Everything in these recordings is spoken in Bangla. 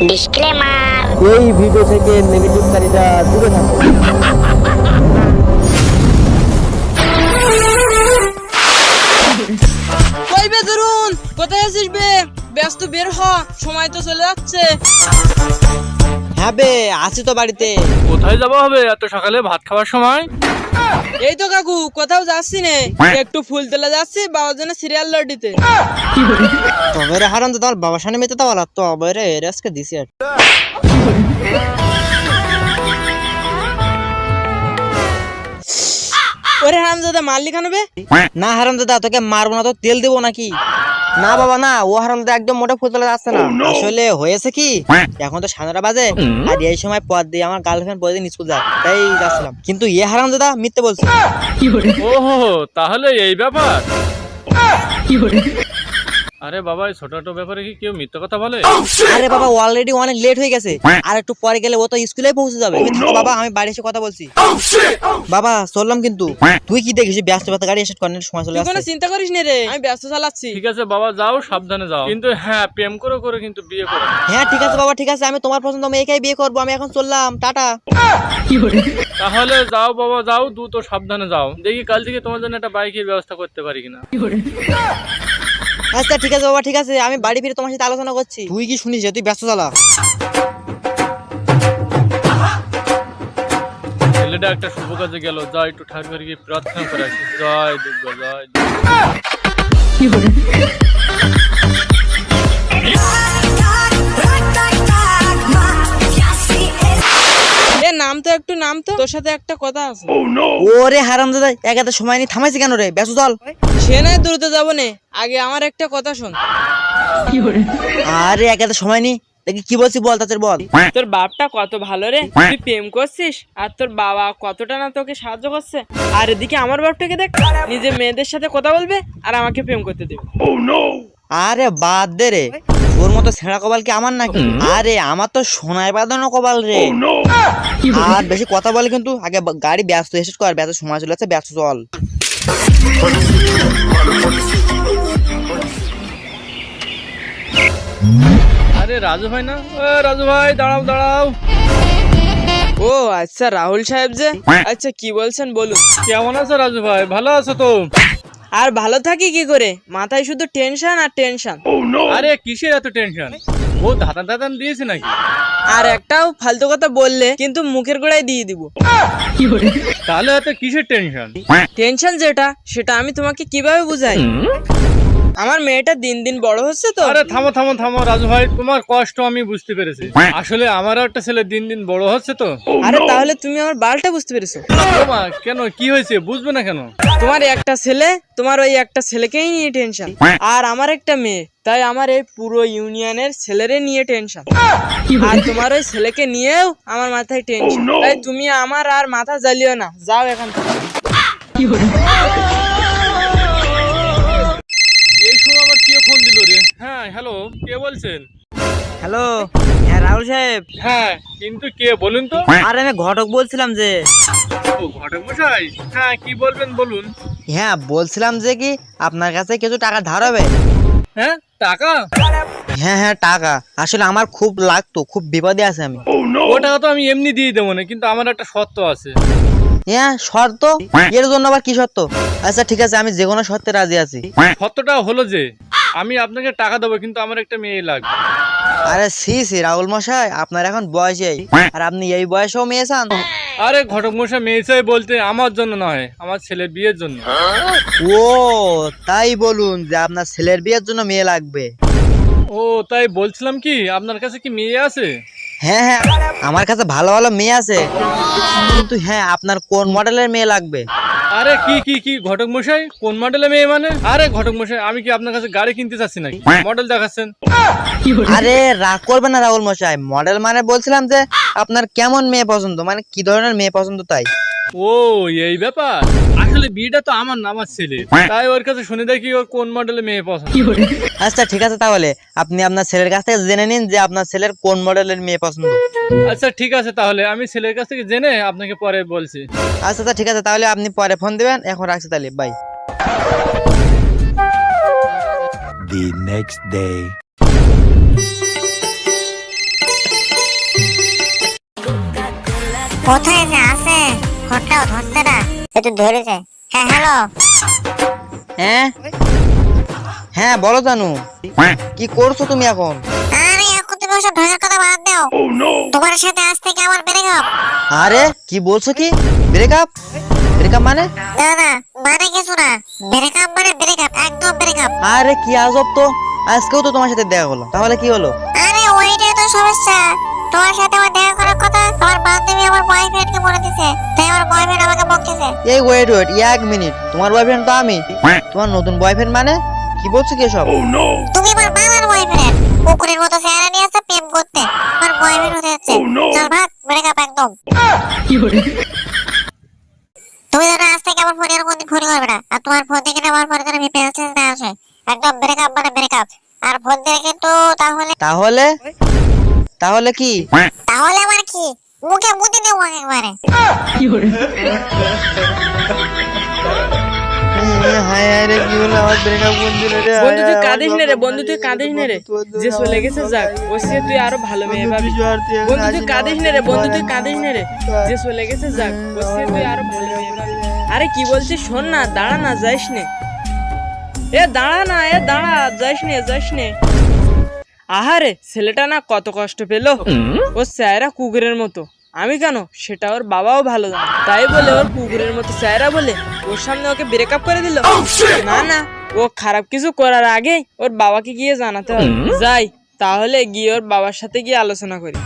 ডিসক্লেমার। এই ভিডিও থেকে নেগেটিভকারীরা দূরে থাকো। কই বে তরুণ, কোথায় আছিস বে? ব্যস্ত বের হ, সময় তো চলে যাচ্ছে। হ্যাঁ বে, আছি তো বাড়িতে। কোথায় যাওয়া হবে এত সকালে ভাত খাওয়ার সময়? এই তো কাকু, কোথাও যাচ্ছি নে, একটু ফুল তোলা যাচ্ছি বাবার জন্য সিরিয়াল লটিতে। তবে রে হারান, তোমার বাবার সামনে মেতে তো বলা তো রে এর আজকে দিছি আর। ওরে হারামজাদা, মারলি কেন বে? না হারামজাদা, তোকে মারবো না তো তেল দেবো নাকি? না বাবা না, ও হারামজাদা একদম মোটা ফুল তোলা যাচ্ছে না। আসলে হয়েছে কি, এখন তো 7টা বাজে আর এই সময় পথ দিয়ে আমার গার্লফ্রেন্ড প্রতিদিন স্কুল যায়, তাই যাচ্ছিলাম। কিন্তু এ হারামজাদা মিথ্যে বলছে। ওহো, তাহলে এই ব্যাপার। আরে বাবা, এই ছোটখাটো ব্যাপারে কি কেউ মিথ্যে কথা বলে? আরে বাবা, অলরেডি অনেক লেট হয়ে গেছে, আর একটু পরে গেলে ও তো স্কুলে পৌঁছে যাবে। তুমি থাকো বাবা, আমি বাড়ি এসে কথা বলছি। বাবা চললাম, কিন্তু তুই কি দেখিস ব্যস্ত ব্যস্ত গাড়ি এসে কর্নের সময় চলে তুই কোনো আসছে। চিন্তা করিস নে রে, আমি ব্যস্ত চালাচ্ছি। ঠিক আছে বাবা, যাও সাবধানে যাও, কিন্তু হ্যাঁ প্রেম করে করে কিন্তু বিয়ে করো। হ্যাঁ ঠিক আছে বাবা, ঠিক আছে, আমি তোমার পছন্দ মেয়েকেই বিয়ে করবো। আমি এখন চললাম, টাটা। তাহলে যাও বাবা, যাও দ্রুত সাবধানে যাও। দেখি কাল থেকে তোমার জন্য একটা বাইকের ব্যবস্থা করতে পারি কিনা। আচ্ছা ঠিক আছে বাবা, ঠিক আছে, আমি বাড়ি ফিরে তোমার সাথে আলোচনা করছি। তুই কি শুনিস, তুই ব্যস্ত চালা। ছেলেটা একটা শুভ কাজে গেল, যা একটু ঠাকুর গিয়ে প্রার্থনা করে আসি। জয় দুর্গা, জয় দুর্গা। এ নাম তো, একটু নাম তো, তোর সাথে একটা কথা আছে। ওরে হারামজাদা, একাতে সময় নেই, থামাইছি কেন রে? ব্যস্ত চল। সে নাই দ্রুত যাবো নে, আগে আমার একটা কথা শোন। আরে একাতে সময় নেই, দেখি কি বলছি বল, তাদের বল। তোর বাপটা কত ভালো রে, তুই প্রেম করছিস আর তোর বাবা কতটা না তোকে সাহায্য করছে। আর এদিকে আমার বাপটাকে দেখ, নিজে মেয়েদের সাথে কথা বলবে আর আমাকে প্রেম করতে দেবে। আরে বাদ দে রে, তোর মতো ছেঁড়া কপাল কি আমার নাকি? আরে আমার তো সোনায় বাঁধানো কপাল রে। আর বেশি কথা বলে কিন্তু, আগে গাড়ি ব্যস্ত এসে কর, ব্যস্ত সময় চলে যাচ্ছে, ব্যস্ত চল। আরে রাজু ভাই না? রাজু ভাই দাঁড়াও দাঁড়াও। ও আচ্ছা, রাহুল সাহেব যে, আচ্ছা কি বলছেন বলুন। কেমন আছো রাজু ভাই? ভালো আছো তো? আর ভালো থাকি কি করে, মাথায় শুধু টেনশন আর টেনশন। আরে কিসের এত টেনশন? ও ধাতান ধাতান দিয়েছে নাকি? আর একটাও ফালতু কথা বললে কিন্তু মুখের গোড়ায় দিয়ে দিব। তাহলে এত কিসের টেনশন? টেনশন যেটা, সেটা আমি তোমাকে কিভাবে বুঝাই। আমার মেয়েটা দিন দিন বড় হচ্ছে তো। আরে থামো থামো থামো রাজু ভাই, তোমার কষ্ট আমি বুঝতে পেরেছি। আসলে আমারও একটা ছেলে দিন দিন বড় হচ্ছে তো। আরে তাহলে তুমি আমার বালটা বুঝতে পেরেছো। মা, কেন কি হয়েছে বুঝবে না কেন? তোমার একটা ছেলে, তোমার ওই একটা ছেলেকেই নিয়ে টেনশন, আর আমার একটা মেয়ে, তাই আমার এই পুরো ইউনিয়নের ছেলেরে নিয়ে টেনশন। আর তোমার ওই ছেলেকে নিয়েও আমার মাথায় টেনশন, তাই তুমি আমার আর মাথা জ্বালিও না, যাও এখান থেকে। এই সময় আবার কে ফোন দিল রে? হ্যাঁ হ্যালো, কে বলছেন? হ্যালো, হ্যাঁ রাহুল সাহেব। হ্যাঁ কিন্তু কে বলুন তো? আরে আমি ঘটক বলছিলাম যে। ও ঘটক মশাই, হ্যাঁ কি বলবেন বলুন। হ্যাঁ বলছিলাম যে কি, আপনার কাছে কিছু টাকা ধার হবে? হ্যাঁ টাকা? হ্যাঁ হ্যাঁ টাকা, আসলে আমার খুব লাগতো, খুব বিপদে আছে আমি। ও টাকা তো আমি এমনি দিয়ে দেবো না, কিন্তু আমার একটা শর্ত আছে। হ্যাঁ শর্ত? এর জন্য আবার কি শর্ত? আচ্ছা ঠিক আছে, আমি যে কোনো শর্তে রাজি আছি। শর্তটা হলো যে আমি আপনাকে টাকা দেবো, কিন্তু আমার একটা মেয়ে লাগবে। আরে সি সি রাহুল মশাই, আপনার এখন বয়স এই, আর আপনি এই বয়সেও মেয়ে চান? আরে ঘটক মশাই, মেয়ে চাই বলতে আমার জন্য নয়, আমার ছেলের বিয়ের জন্য। ও তাই বলুন যে আপনার ছেলের বিয়ের জন্য মেয়ে লাগবে? ও তাই বলছিলাম কি, আপনার কাছে কি মেয়ে আছে? হ্যাঁ হ্যাঁ, আমার কাছে ভালো ভালো মেয়ে আছে, কিন্তু হ্যাঁ আপনার কোন মডেলের মেয়ে লাগবে? আরে কি কি কি ঘটক মশাই, কোন মডেলের মেয়ে মানে? আরে ঘটক মশাই, আমি কি আপনার কাছে গাড়ি কিনতে চাচ্ছি নাকি মডেল দেখাচ্ছেন? আরে রাগ করবেন না রাহুল মশাই, মডেল মানে বলছিলাম যে আপনার কেমন মেয়ে পছন্দ, মানে কি ধরনের মেয়ে পছন্দ তাই। ও এই ব্যাপার। আসলে বিয়েটা তো আমার না, আমার ছেলে, তাই ওর কাছে শুনে দেখি ওর কোন মডেলের মেয়ে পছন্দ। আচ্ছা ঠিক আছে, তাহলে আপনি আপনার ছেলের কাছ থেকে জেনে নিন যে আপনার ছেলের কোন মডেলের মেয়ে পছন্দ। আচ্ছা ঠিক আছে, তাহলে আমি ছেলের কাছ থেকে জেনে আপনাকে পরে বলছি। আচ্ছা আচ্ছা ঠিক আছে, তাহলে আপনি পরে ফোন দিবেন, এখন রাখছি তাহলে, বাই। The next day. কোথায় যে আছে ফোনটাও ধরছে না, একটু ধরেছে। হ্যাঁ হ্যালো, হ্যাঁ হ্যাঁ বলো জানু, কি করছো তুমি এখন? আরে এখন তুমি ওসব ঢঙের কথা বাদ দাও। তোমার সাথে আজ থেকে আমার ব্রেকআপ। আরে কি বলছো, কি ব্রেকআপ? ব্রেকআপ মানে? না না, মানে কিছু না, ব্রেকআপ মানে ব্রেকআপ, একদম ব্রেকআপ। আরে কি আজব তো, আজকেও তো তোমার সাথে দেখা হলো, তাহলে কি হলো? আরে ওইটাই তো সমস্যা, তোমার সাথে আমার দেখা করার কথা আমার বান্ধবী আমার বয়ফ্রেন্ডকে বলে দিছে, তাই আমার বয়ফ্রেন্ড আমাকে বকতেছে। এই ওয়েট ওয়েট, এক মিনিট, তোমার বয়ফ্রেন্ড তো আমি, তোমার নতুন বয়ফ্রেন্ড মানে? কি বলছো কি সব? তুমি আমার বাবার বয়ফ্রেন্ড, কুকুরের মতো চেহারা নিয়ে আসছে প্রেম করতে, আমার বয়ফ্রেন্ড হতে যাচ্ছে। চল ভাগ, ব্রেকআপ একদম। তুমি যেন আজ থেকে আমার ফোনে আর কোনদিন ফোন করবে না, আর তোমার ফোন থেকে আমার ফোনে যেন মেসেজ না আসে, একদম ব্রেকআপ মানে ব্রেকআপ। আর ফোন দিলে কিন্তু তাহলে তাহলে তাহলে কি? তাহলে আমার কি, মুখে মুতে দেবো একবারে। হায় হায় রে, কি হলো আমার ব্রেকআপ কোন দিন রে? বন্ধু তুই কাঁদিস না রে, বন্ধু তুই কাঁদিস না রে, যে চলে গেছে যাক, ওর চেয়ে তুই আরো ভালো মেয়ে পাবি। বন্ধু তুই কাঁদিস না রে, বন্ধু তুই কাঁদিস না রে, যে চলে গেছে যাক, ওর চেয়ে তুই আরো ভালো মেয়ে পাবি। আরে কি বলছিস, শোন না, দাঁড়া না, যাইস নে, এ দাঁড়া না, এ দাঁড়া, যাইস নে যাইস নে। আহারে ছেলেটা না কত কষ্ট পেলো, ওর চেহারা কুকুরের মতো, আমি কেন, সেটা ওর বাবাও ভালো জানে, তাই বলে ওর কুকুরের মতো চেহারা বলে ওর সামনে ওকে ব্রেকআপ করে দিল। না না, ও খারাপ কিছু করার আগে ওর বাবাকে গিয়ে জানাতে হবে। যাই তাহলে গিয়ে ওর বাবার সাথে গিয়ে আলোচনা করি।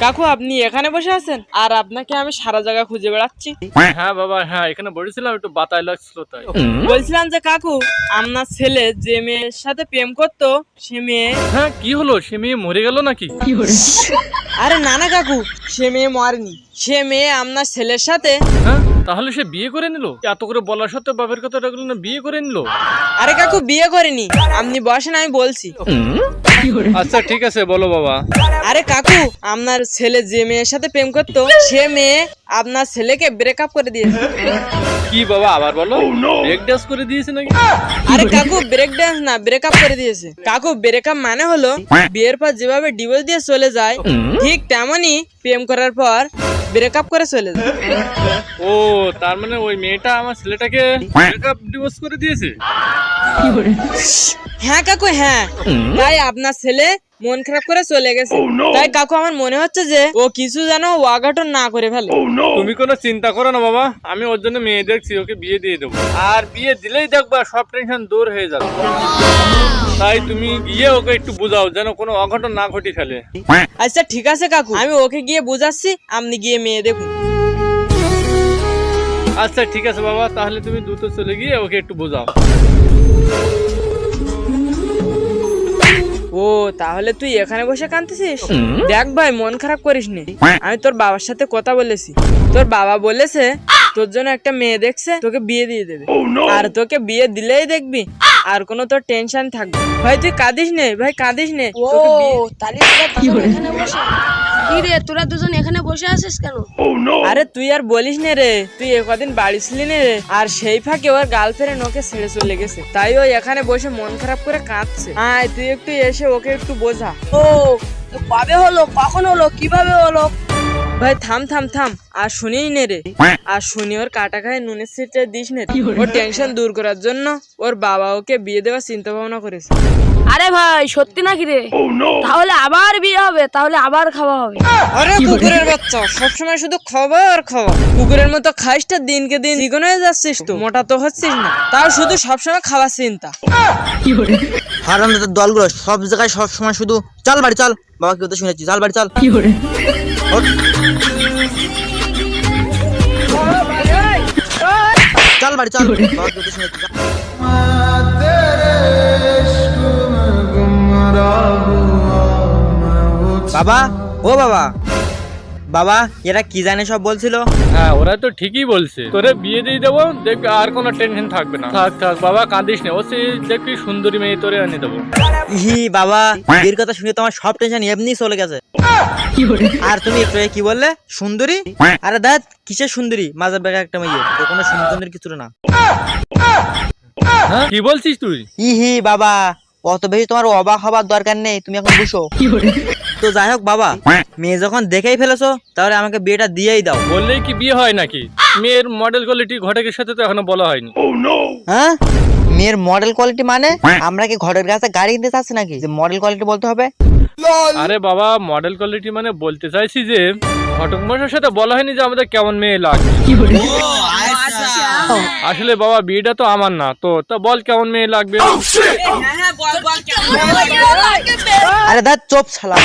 কাকু আপনি এখানে বসে আছেন, আর আপনাকে আমি সারা জায়গা খুঁজে বেড়াচ্ছি। হ্যাঁ বাবা, হ্যাঁ এখানে বসেছিলাম, একটু বাতায় লাগছিল তাই। বলছিলাম যে কাকু, আপনার ছেলে যে মেয়ের সাথে প্রেম করতো সে মেয়ে। হ্যাঁ কি হলো, সে মেয়ে মরে গেল নাকি? আরে না না কাকু, সে মেয়ে মরেনি, সে মেয়ে আপনার ছেলের সাথে। হ্যাঁ তাহলে সে বিয়ে করে নিল? এত করে বলার সত্ত্বেও বাপের কথাটা বললো না, বিয়ে করে নিল? আরে কাকু বিয়ে করেনি, আপনি বসেন আমি বলছি। আচ্ছা ঠিক আছে, বলো বাবা। আরে কাকু, আপনার ছেলে যে মেয়ের সাথে প্রেম করতো সে মেয়ে আপনার ছেলেকে ব্রেকআপ করে দিয়েছে। কি বাবা আবার বলো, ব্রেক ডান্স করে দিয়েছে নাকি? আরে কাকু ব্রেক ডান্স না, ব্রেকআপ করে দিয়েছে। কাকু ব্রেকআপ মানে হলো বিয়ের পর যেভাবে ডিভোর্স দিয়ে চলে যায়, ঠিক তেমনই প্রেম করার পর ব্রেকআপ করে চলে যায়। ও তার মানে ওই মেয়েটা আমার ছেলেটাকে ব্রেকআপ ডিভোর্স করে দিয়েছে? হ্যাঁ কাকু হ্যাঁ, তাই আপনার ছেলে মন খারাপ করে চলে গেছে। তাই কাকু আমার মনে হচ্ছে যে ও কিছু যেন অঘটন না করে ফেলে। তুমি কোনো চিন্তা করো না বাবা, আমি ওর জন্য মেয়ে দেখছি, ওকে বিয়ে দিয়ে দেবো, আর বিয়ে দিলেই দেখবা সব টেনশন দূর হয়ে যাবে। তাই তুমি গিয়ে ওকে একটু বোঝাও যেন কোনো অঘটন না ঘটি ফেলে। আচ্ছা ঠিক আছে কাকু, আমি ওকে গিয়ে বোঝাচ্ছি, আপনি গিয়ে মেয়ে দেখুন। আচ্ছা ঠিক আছে বাবা, তাহলে তুমি দ্রুত চলে গিয়ে ওকে একটু বোঝাও। ও তাহলে তুই এখানে বসে কাঁদতেছিস? দেখ ভাই মন খারাপ করিস নি, আমি তোর বাবার সাথে কথা বলেছি, তোর বাবা বলেছে তোর জন্য একটা মেয়ে দেখছে, তোকে বিয়ে দিয়ে দেবে, আর তোকে বিয়ে দিলেই দেখবি আর কোনো তোর টেনশন থাকবে। ভাই তুই কাঁদিস নে, ভাই কাঁদিস নে, তোকে বিয়ে- কি রে, তোরা দুজন এখানে বসে আছিস কেন? আরে তুই আর বলিস নে রে, তুই একদিন বাড়ি ছিলি নে রে, আর সেই ফাঁকে ওর গার্লফ্রেন্ড ওকে ছেড়ে চলে গেছে, তাই ও এখানে বসে মন খারাপ করে কাঁদছে। আয় তুই একটু এসে ওকে একটু বোঝা। ও তো কবে হলো, কখন হলো, কিভাবে হলো? ভাই থাম থাম থাম, আর শুনিই নে রে, আর শুনি ওর কাটা খায় নুনের সিটে দিস নে, ওর টেনশন দূর করার জন্য ওর বাবা ওকে বিয়ে দেওয়ার চিন্তা ভাবনা করেছে। আরে ভাই সত্যি নাকি রে? তাহলে আবার বিয়ে হবে, তাহলে আবার খাওয়া হবে। আরে কুকুরের বাচ্চা, সবসময় শুধু খাবার আর খাওয়া, কুকুরের মতো খাইস তো দিনকে দিন চিকন হয়ে যাচ্ছিস, তো মোটা তো হচ্ছিস না, তাও শুধু সবসময় খাওয়ার চিন্তা। হারামজাদার দলগুলো সব জায়গায় সব সময় শুধু চল বাড়ি চল, বাবা কি কথা শুনেছি, চল বাড়ি চল। ওঠ। চল বাড়ি চল, বাবা কি কথা শুনেছি, চল। বাবা, ও বাবা, বাবা এরা কি জানে সব বলছিল? হ্যাঁ ওরা তো ঠিকই বলছে, তোরে বিয়ে দিয়ে দেবো, দেখবি আর কোনো টেনশন থাকবে না। থাক থাক বাবা কাঁদিস না, ও সে দেখবি সুন্দরী মেয়ে তোরে এনে দেবো। হি বাবা, এর কথা শুনে তোমার সব টেনশন এমনি চলে গেছে। আর তুমি একটু আগে কি বললে, সুন্দরী? আরে দাদ কিসের সুন্দরী, মাঝে বেগা একটা মেয়ে, তো কোনো সুন্দর কিছু না। হ্যাঁ কি বলছিস তুই? ইহি বাবা, অত বেশি তোমার অবাক হবার দরকার নেই, তুমি এখন বুঝো। তো যাই হোক বাবা, মেয়ে যখন দেখেই ফেলেছো তাহলে আমাকে বিয়েটা দিয়েই দাও। বললেই কি বিয়ে হয় নাকি? মেয়ের মডেল কোয়ালিটি ঘটকের সাথে তো এখনো বলা হয়নি। হ্যাঁ, মেয়ের মডেল কোয়ালিটি মানে আমরা কি ঘরের কাছে গাড়ি কিনতে চাচ্ছি নাকি যে মডেল কোয়ালিটি বলতে হবে? আরে বাবা, মডেল কোয়ালিটি মানে বলতে চাইছি যে ঘটক মশাইয়ের সাথে বলা হয়নি যে আমাদের কেমন মেয়ে লাগবে। আসলে বাবা বিয়েটা তো আমার না, তো তা বল কেমন মেয়ে লাগবে। আরে দা চুপ শালা।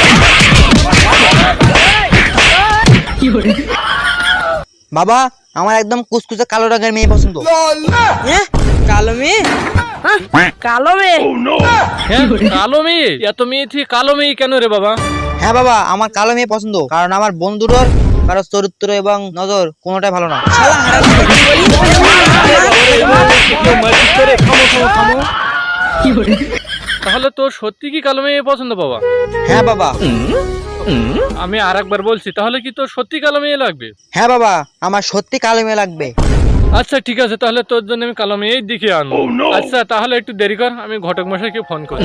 বাবা, আমার একদম কুচকুচে কালো রঙের মেয়ে পছন্দ। কালো মেয়ে? কালো মেয়ে? হ্যাঁ কালো মেয়ে? এত মেয়ে থেকে কালো মেয়ে কেন রে বাবা? হ্যাঁ বাবা, আমার কালো মেয়ে পছন্দ, কারণ আমার বন্ধুর কারো চরিত্র এবং নজর কোনোটাই ভালো না। তাহলে তোর সত্যি কি কালো মেয়ে পছন্দ বাবা? হ্যাঁ বাবা। আমি আর একবার বলছি, তাহলে কি তোর সত্যি কালো মেয়ে লাগবে? হ্যাঁ বাবা, আমার সত্যি কালো মেয়ে লাগবে। আচ্ছা ঠিক আছে, তাহলে তোর জন্য আমি কালো মেয়েই দেখে আনবো। আচ্ছা তাহলে একটু দেরি কর, আমি ঘটক মশাইকে ফোন করি।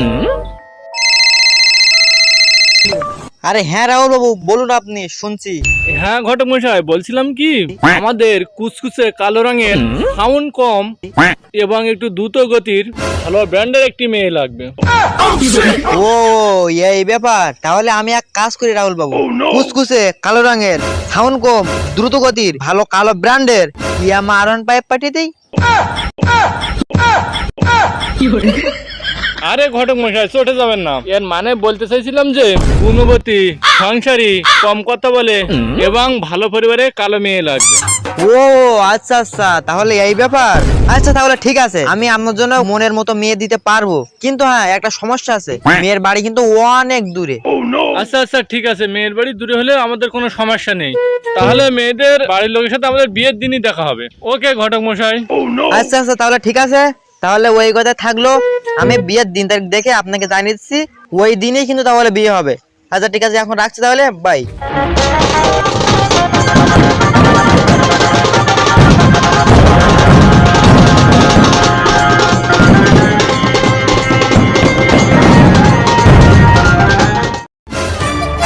আরে হ্যাঁ রাহুল বাবু, বলুন, আপনি শুনছি। হ্যাঁ ঘটক মশাই, বলছিলাম কি আমাদের কুচকুচে কালো রঙের, সাউন্ড কম এবং একটু দ্রুত গতির ভালো ব্র্যান্ডের একটি মেয়ে লাগবে। ও এই ব্যাপার, তাহলে আমি এক কাজ করি রাহুল বাবু, কুচকুচে কালো রঙের, সাউন্ড কম, দ্রুত গতির, ভালো কালো ব্র্যান্ডের ইয়ামা আরন পাইপ পাঠিয়ে দেই। আরে ঘটক মশাই চটে যাবেন না, এর মানে বলতে চাইছিলাম যে গুণবতী, সংসারী, কম কথা বলে এবং ভালো পরিবারে কালো মেয়ে লাগবে। ও আচ্ছা আচ্ছা, তাহলে এই ব্যাপার। আচ্ছা তাহলে ঠিক আছে, আমি আপনার জন্য মনের মতো মেয়ে দিতে পারবো, কিন্তু হ্যাঁ একটা সমস্যা আছে, মেয়ের বাড়ি কিন্তু অনেক দূরে। আচ্ছা আচ্ছা ঠিক আছে, মেয়ের বাড়ি দূরে হলে আমাদের কোনো সমস্যা নেই, তাহলে মেয়েদের বাড়ির লোকের সাথে আমাদের বিয়ের দিনই দেখা হবে। ওকে ঘটক মশাই। আচ্ছা আচ্ছা তাহলে ঠিক আছে, তাহলে ওই কথা থাকলো, আমি বিয়ের দিন তারিখ দেখে আপনাকে জানিয়ে দিচ্ছি, ওই দিনই কিন্তু তাহলে বিয়ে হবে। আচ্ছা ঠিক আছে, এখন রাখছি তাহলে, বাই।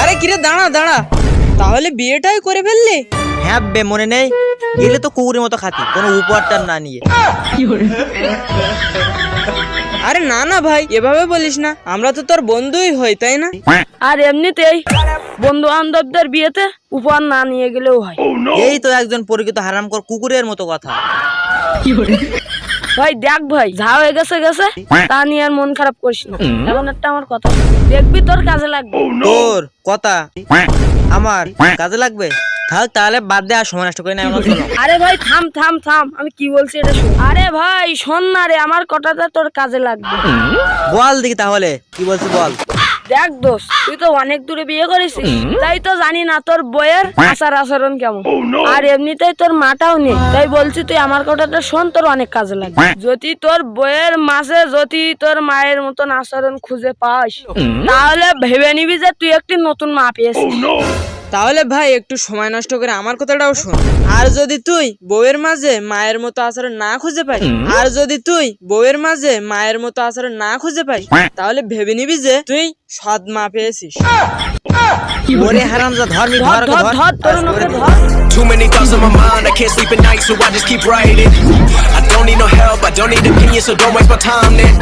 আরে কিরে, দাঁড়া দাঁড়া, তাহলে বিয়েটাই করে ফেললি? হ্যাঁ বে, মনে নেই গেলে তো কুকুরের মতো খাতি, কোনো উপহারটা না নিয়ে। আরে না না ভাই, এভাবে বলিস না, আমরা তো তোর বন্ধুই হই, তাই না? আর এমনিতেই বন্ধু বান্ধবদের বিয়েতে উপহার না নিয়ে গেলেও হয়। এই তো একজন পরিচিত হারামখোর কুকুরের মতো কথা। ভাই দেখ ভাই, যা হয়ে গেছে গেছে, তা নিয়ে আর মন খারাপ করিস না। এমন একটা আমার কথা, দেখবি তোর কাজে লাগবে। তোর কথা আমার কাজে লাগবে? থাক তাহলে বাদ দে, আর সময় নষ্ট করি না, এখন চলো। আরে ভাই থাম থাম থাম, আমি কি বলছি এটা শোন। আরে ভাই শোন না রে, আমার কথাটা তোর কাজে লাগবে। বল দেখি তাহলে কি বলছিস, বল। দেখ দোষ, তুই তো অনেক দূরে বিয়ে করেছিস, তাই তো জানি না তোর বইয়ের আচার আচরণ কেমন। আর এমনিতেই তোর মাটাও নেই, তাই বলছি তুই আমার কথাটা শোন, তোর অনেক কাজে লাগবে। যদি তোর বইয়ের মাঝে যদি তোর মায়ের মতন আচরণ খুঁজে পাস, তাহলে ভেবে নিবি যে তুই একটি নতুন মা পেয়েছিস। তাহলে ভাই একটু সময় নষ্ট করে আমার কথাটাও শোন। আর যদি তুই বউয়ের মাঝে মায়ের মতো আচরণ না খুঁজে পাই, আর যদি তুই বউয়ের মাঝে মায়ের মতো আচরণ না খুঁজে পাই, তাহলে ভেবে নিবি যে তুই সৎ মা পেয়েছিস। ওরে হারামজাদা, ধর ধর ধর ধর, তোর ওকে ধর। Too many thoughts on my mind, I can't sleep at night, so I just keep writing. I don't need no help, I don't need opinions, so don't waste my time then.